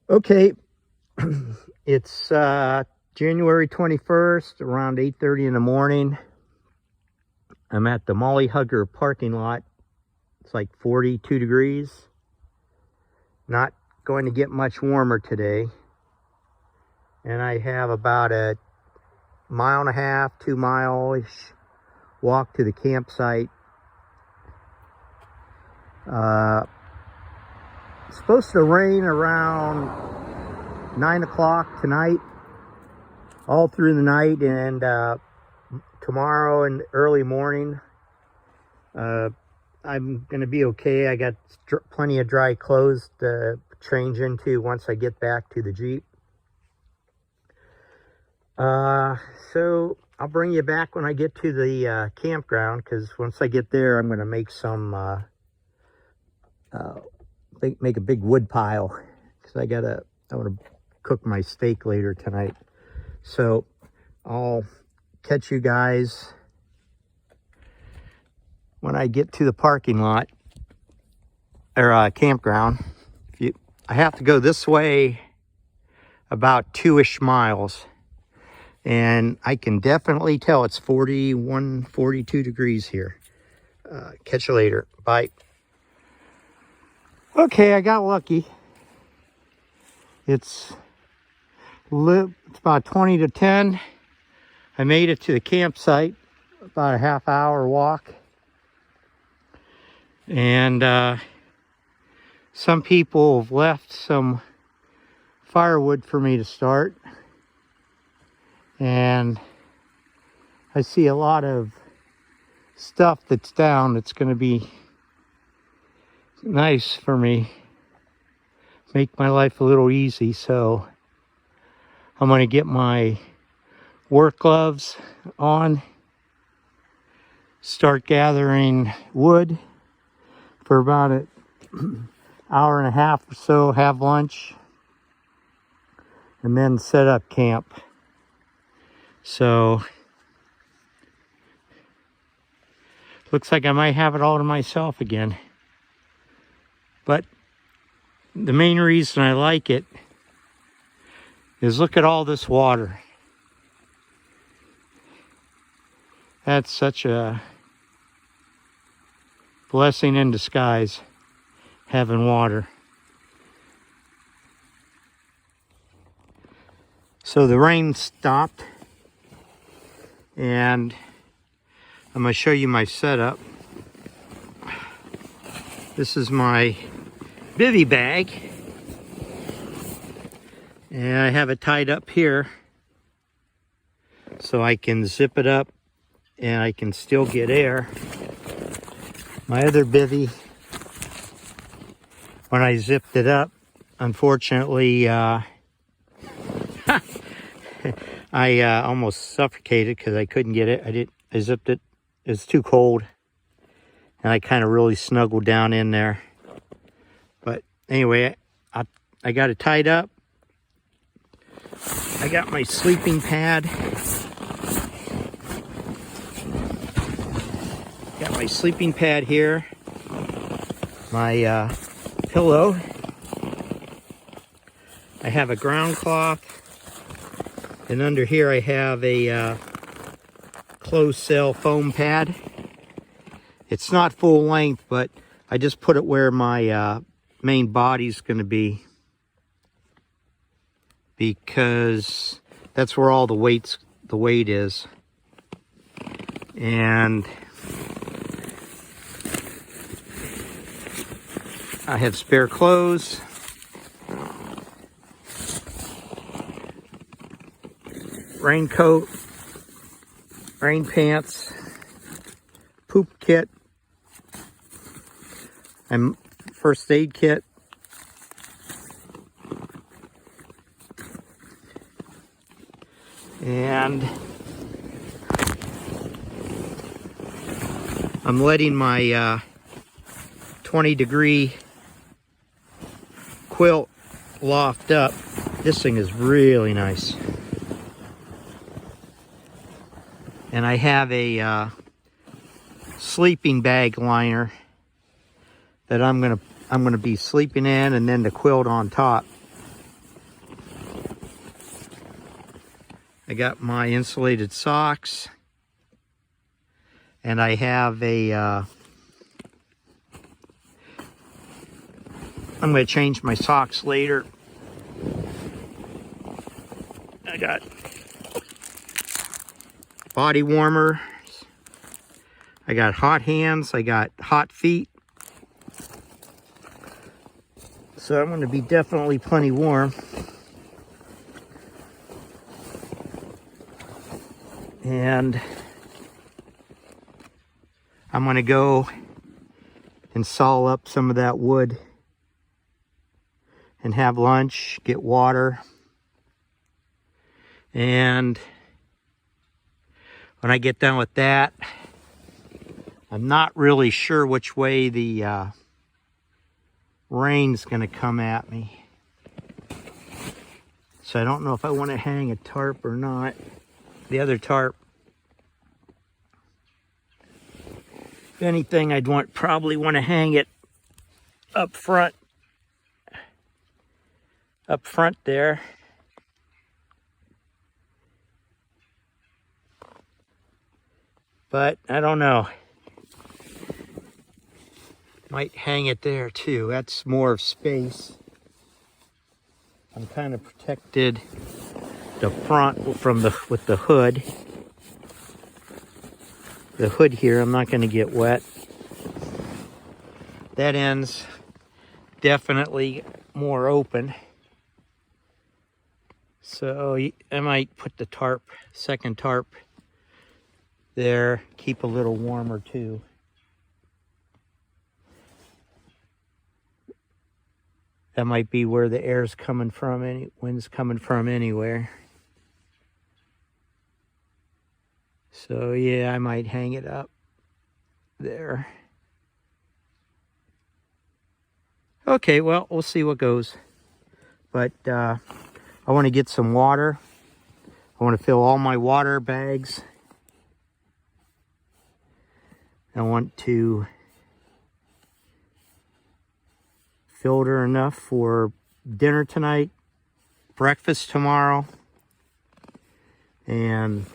Okay, it's January 21st, around 8:30 in the morning. I'm at the Molly Hugger parking lot. It's like 42 degrees. Not going to get much warmer today. And I have about a 1.5 to 2 mile-ish walk to the campsite. It's supposed to rain around 9 o'clock tonight, all through the night, and tomorrow and early morning. I'm going to be okay. I got plenty of dry clothes to change into once I get back to the Jeep. So I'll bring you back when I get to the campground, because once I get there, I'm going to make some, make a big wood pile, because I want to cook my steak later tonight. So I'll catch you guys when I get to the parking lot, or campground. I have to go this way about 2-ish miles, and I can definitely tell it's 41, 42 degrees here. Catch you later. Bye. Okay, I got lucky. It's about 20 to 10. I made it to the campsite, about a half-hour walk. And some people have left some firewood for me to start. And I see a lot of stuff that's down that's going to be nice for me. Make my life a little easy. So I'm going to get my work gloves on, start gathering wood for about an hour and a half or so, have lunch, and then set up camp. So looks like I might have it all to myself again. But the main reason I like it is look at all this water. That's such a blessing in disguise, having water. So the rain stopped, and I'm going to show you my setup. This is my bivy bag, and I have it tied up here so I can zip it up and I can still get air. My other bivy, when I zipped it up, unfortunately, I almost suffocated because I couldn't get it. I zipped it. It's too cold, and I kind of really snuggled down in there. But anyway, I got it tied up. I got my sleeping pad. Got my sleeping pad here. My pillow. I have a ground cloth. And under here I have a closed cell foam pad. It's not full length, but I just put it where my main body's going to be, because that's where all the weight is. And I have spare clothes. Raincoat, rain pants, poop kit, and first aid kit. And I'm letting my 20-degree quilt loft up. This thing is really nice. And I have a sleeping bag liner that I'm gonna be sleeping in, and then the quilt on top. got my insulated socks. And I have a, I'm going to change my socks later. I got body warmer. I got hot hands. I got hot feet. So I'm going to be definitely plenty warm. And I'm going to go and saw up some of that wood and have lunch, get water. And when I get done with that, I'm not really sure which way the rain's going to come at me. So I don't know if I want to hang a tarp or not. The other tarp. If anything, I'd probably want to hang it up front there. But I don't know. Might hang it there too. That's more of space. I'm kind of protected the front from with the hood. The hood here, I'm not going to get wet. That end's definitely more open. So I might put the tarp, second tarp there, keep a little warmer too. That might be where the air's coming from, wind's coming from anywhere. So yeah, I might hang it up there. Okay, well, we'll see what goes. But I want to get some water. I want to fill all my water bags. I want to filter enough for dinner tonight, breakfast tomorrow, and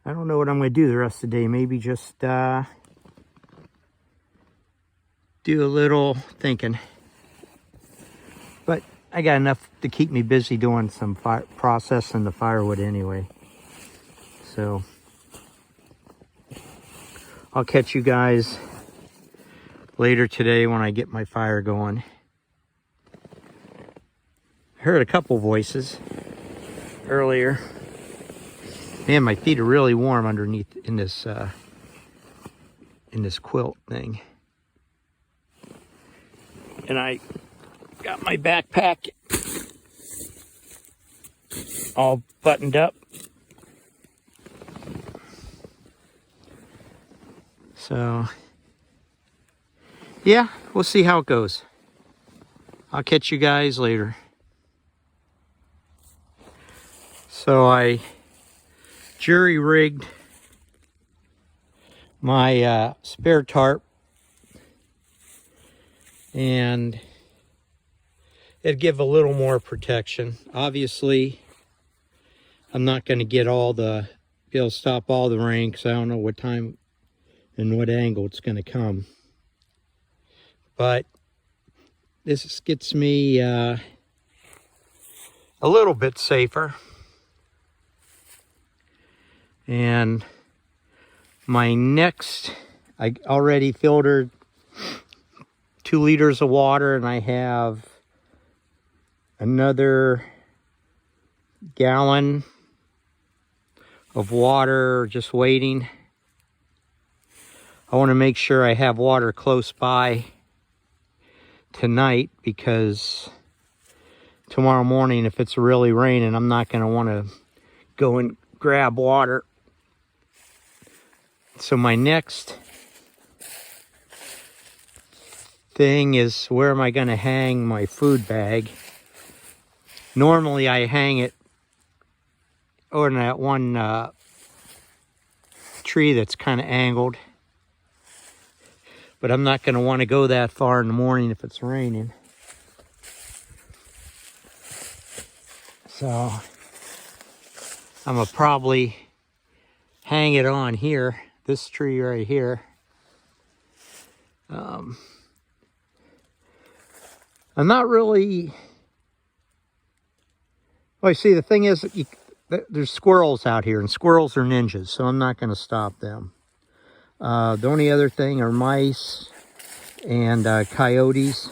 I don't know what I'm going to do the rest of the day. Maybe just do a little thinking. But I got enough to keep me busy doing some processing the firewood anyway. So I'll catch you guys later today when I get my fire going. I heard a couple voices earlier. Man, my feet are really warm underneath in this quilt thing. And I got my backpack all buttoned up. So yeah, we'll see how it goes. I'll catch you guys later. So I jury-rigged my spare tarp, and it'd give a little more protection. Obviously, I'm not going to be able to stop all the rain because I don't know what time and what angle it's going to come. But this gets me a little bit safer. And my next, I already filtered 2 liters of water, and I have another gallon of water just waiting. I want to make sure I have water close by tonight, because tomorrow morning, if it's really raining, I'm not going to want to go and grab water. So my next thing is, where am I going to hang my food bag? Normally I hang it over in that one tree that's kind of angled. But I'm not going to want to go that far in the morning if it's raining. So I'm gonna probably hang it on here, this tree right here. I'm not really, well, see, the thing is, there's squirrels out here, and squirrels are ninjas, so I'm not gonna stop them. The only other thing are mice and coyotes,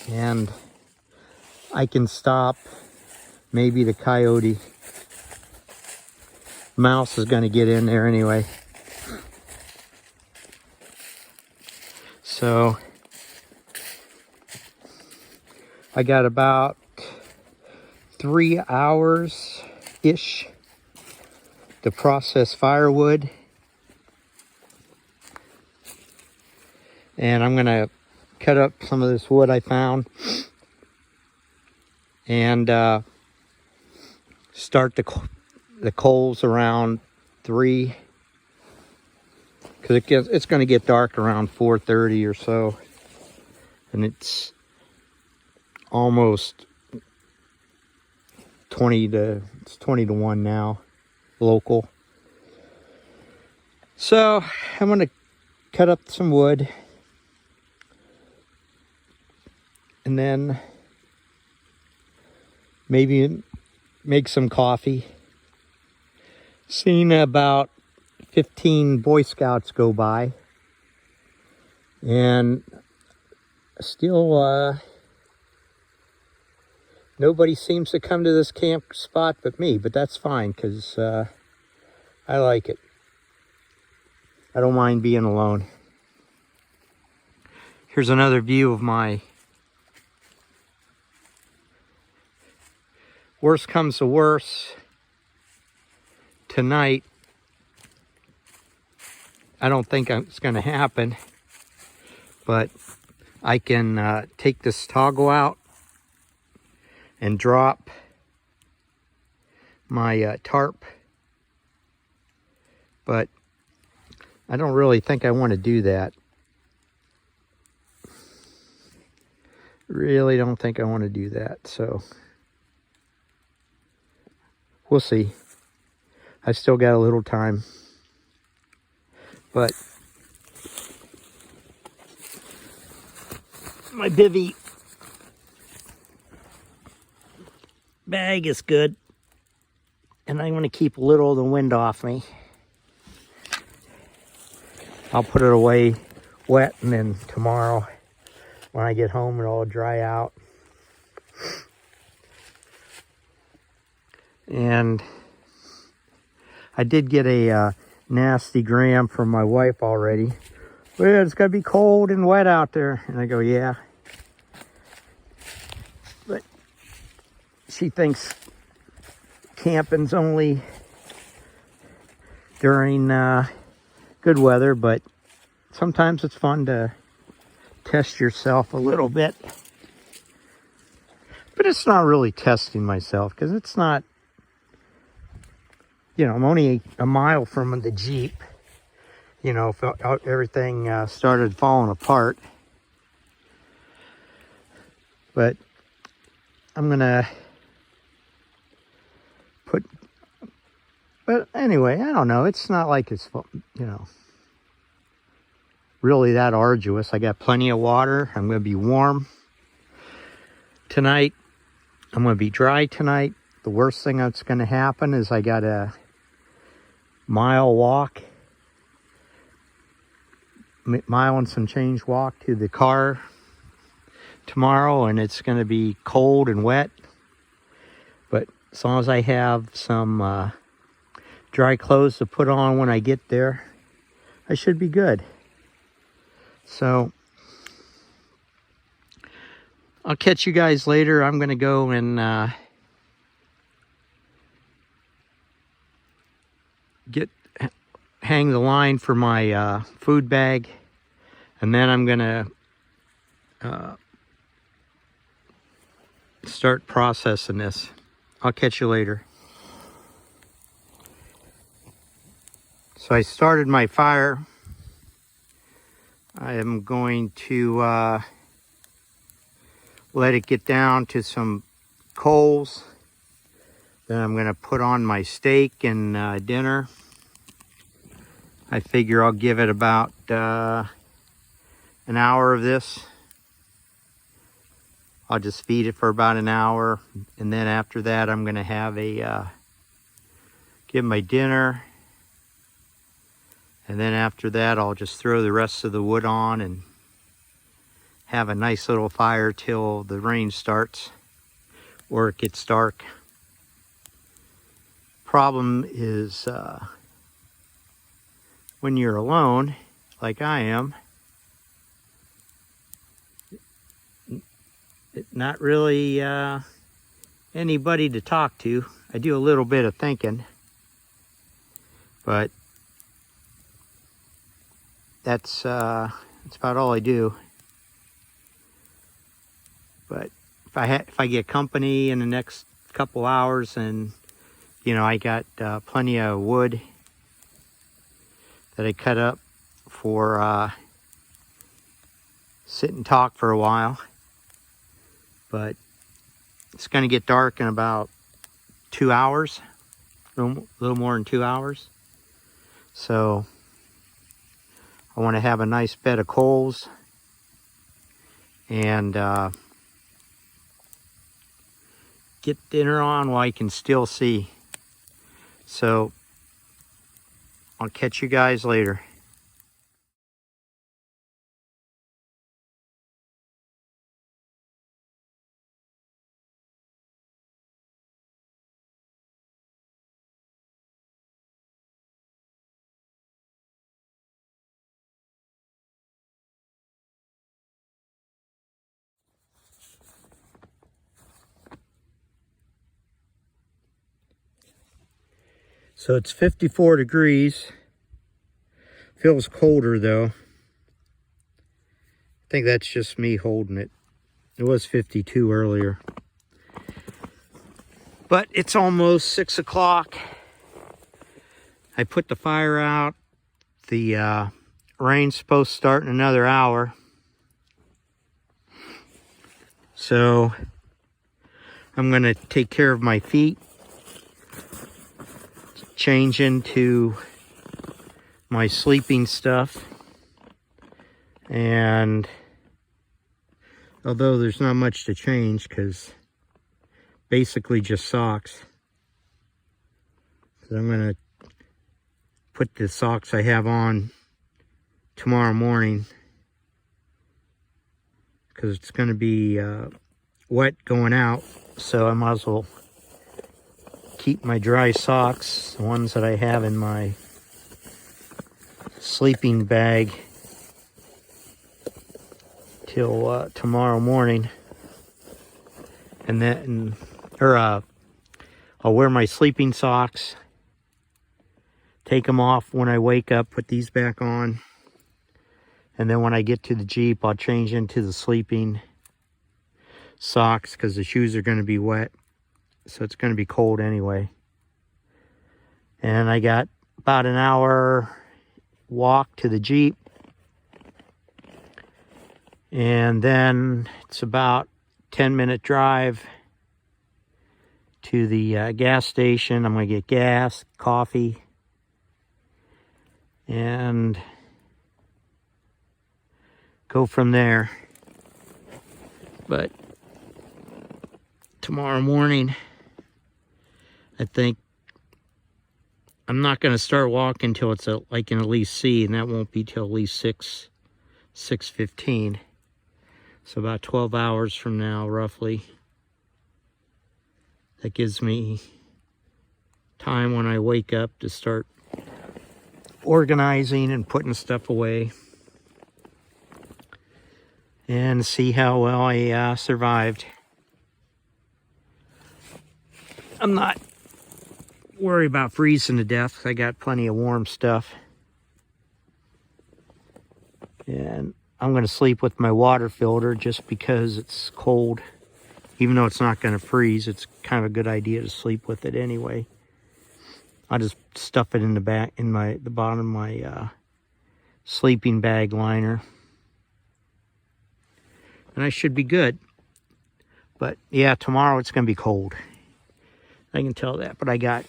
and I can stop maybe the coyote. Mouse is going to get in there anyway. So I got about 3 hours-ish to process firewood. And I'm going to cut up some of this wood I found and start the coals around 3, because it's going to get dark around 4:30 or so, and it's almost 20 to 1 now, local. So I'm going to cut up some wood and then maybe make some coffee. Seen about 15 Boy Scouts go by, and still nobody seems to come to this camp spot but me, but that's fine, because I like it. I don't mind being alone. Here's another view of my, worst comes to worst, tonight, I don't think it's going to happen, but I can take this toggle out and drop my tarp, but I don't really think I want to do that. Really don't think I want to do that, so we'll see. I still got a little time, but my bivy bag is good, and I'm going to keep a little of the wind off me. I'll put it away wet, and then tomorrow when I get home it'll all dry out. And I did get a nasty gram from my wife already. Well, it's gonna be cold and wet out there. And I go, yeah. But she thinks camping's only during good weather, but sometimes it's fun to test yourself a little bit. But it's not really testing myself, because it's not, you know, I'm only a mile from the Jeep. You know, if everything started falling apart. But I'm gonna put, but anyway, I don't know. It's not like it's, you know, really that arduous. I got plenty of water. I'm gonna be warm tonight. I'm gonna be dry tonight. The worst thing that's gonna happen is I got a mile and some change walk to the car tomorrow, and it's going to be cold and wet, but as long as I have some dry clothes to put on when I get there, I should be good. So I'll catch you guys later. I'm going to go and hang the line for my food bag, and then I'm gonna start processing this. I'll catch you later. So I started my fire. I am going to let it get down to some coals, Then I'm going to put on my steak and dinner. I figure I'll give it about an hour of this. I'll just feed it for about an hour, and then after that I'm going to have give my dinner, and then after that I'll just throw the rest of the wood on and have a nice little fire till the rain starts or it gets dark. Problem is when you're alone, like I am, not really anybody to talk to. I do a little bit of thinking, but that's about all I do. But if I get company in the next couple hours, and you know, I got plenty of wood that I cut up for sit and talk for a while. But it's going to get dark in about 2 hours, a little more than 2 hours. So I want to have a nice bed of coals and get dinner on while I can still see. So I'll catch you guys later. So it's 54 degrees. Feels colder though. I think that's just me holding it. It was 52 earlier. But it's almost 6 o'clock. I put the fire out. The rain's supposed to start in another hour. So I'm gonna take care of my feet. Change into my sleeping stuff, and although there's not much to change because basically just socks, so I'm gonna put the socks I have on tomorrow morning because it's going to be wet going out, so I might as well keep my dry socks, the ones that I have in my sleeping bag, till tomorrow morning. And then, I'll wear my sleeping socks, take them off when I wake up, put these back on, and then when I get to the Jeep, I'll change into the sleeping socks because the shoes are going to be wet. So it's going to be cold anyway. And I got about an hour walk to the Jeep. And then it's about 10-minute drive to the gas station. I'm going to get gas, coffee, and go from there. But tomorrow morning, I think I'm not going to start walking till it's like in at least C, and that won't be till at least 6:15. So about 12 hours from now, roughly. That gives me time when I wake up to start organizing and putting stuff away, and see how well I survived. I'm not worried about freezing to death. I got plenty of warm stuff. And I'm going to sleep with my water filter just because it's cold. Even though it's not going to freeze, it's kind of a good idea to sleep with it anyway. I'll just stuff it in the back, in the bottom of my sleeping bag liner. And I should be good. But yeah, tomorrow it's going to be cold. I can tell that. But I got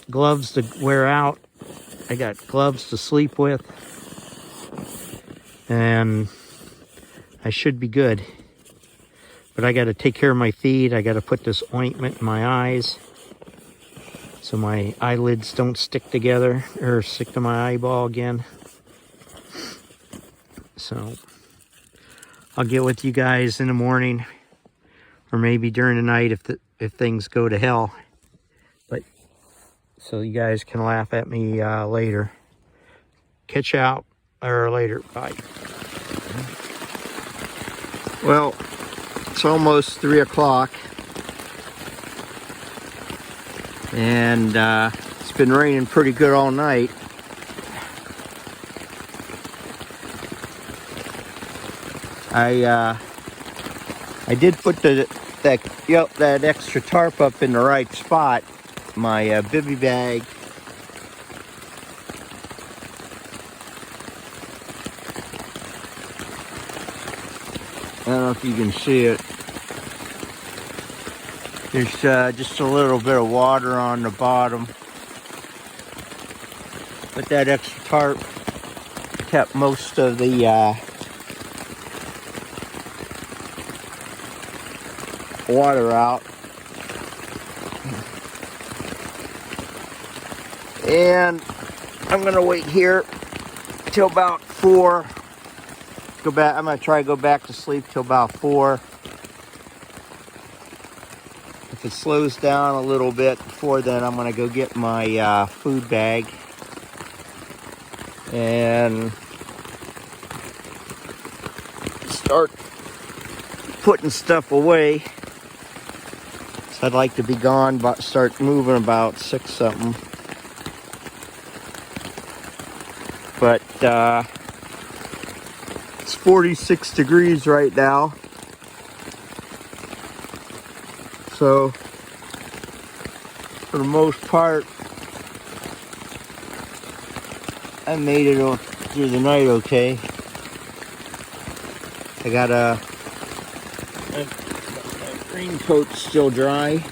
gloves to wear out. I got gloves to sleep with. And I should be good. But I got to take care of my feet. I got to put this ointment in my eyes so my eyelids don't stick together or stick to my eyeball again. So I'll get with you guys in the morning, or maybe during the night if things go to hell. But so you guys can laugh at me later. Catch out or later. Bye. Well, it's almost 3 o'clock, and it's been raining pretty good all night. I did put that extra tarp up in the right spot. My bivy bag. I don't know if you can see it. There's just a little bit of water on the bottom. But that extra tarp kept most of the water out. And I'm gonna wait here till about 4. I'm gonna try to go back to sleep till about 4. If it slows down a little bit before then, I'm gonna go get my food bag and start putting stuff away. So I'd like to be gone, but start moving about 6 something. But it's 46 degrees right now. So for the most part, I made it through the night okay. I got my raincoat's still dry.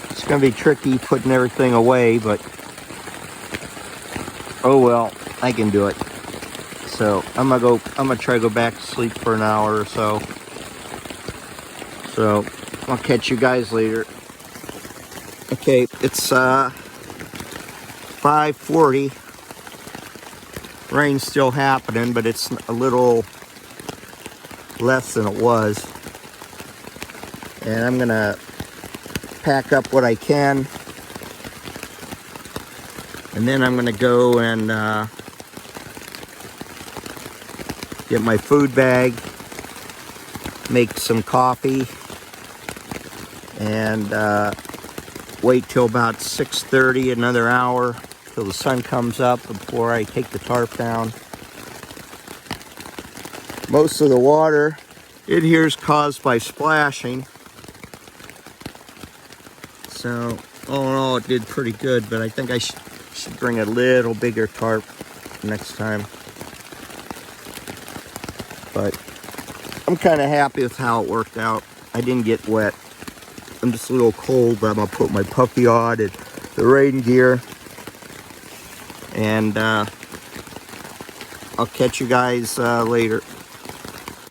It's gonna be tricky putting everything away, but oh well, I can do it. So I'm gonna try to go back to sleep for an hour or so. So I'll catch you guys later. Okay, it's 5:40. Rain's still happening, but it's a little less than it was. And I'm gonna pack up what I can. And then I'm gonna go and get my food bag, make some coffee, and wait till about 6:30, another hour, till the sun comes up before I take the tarp down. Most of the water in here is caused by splashing. So all in all, it did pretty good, but I think I should bring a little bigger tarp next time. But I'm kind of happy with how it worked out. I didn't get wet. I'm just a little cold, but I'm gonna put my puffy on and the rain gear. And I'll catch you guys later.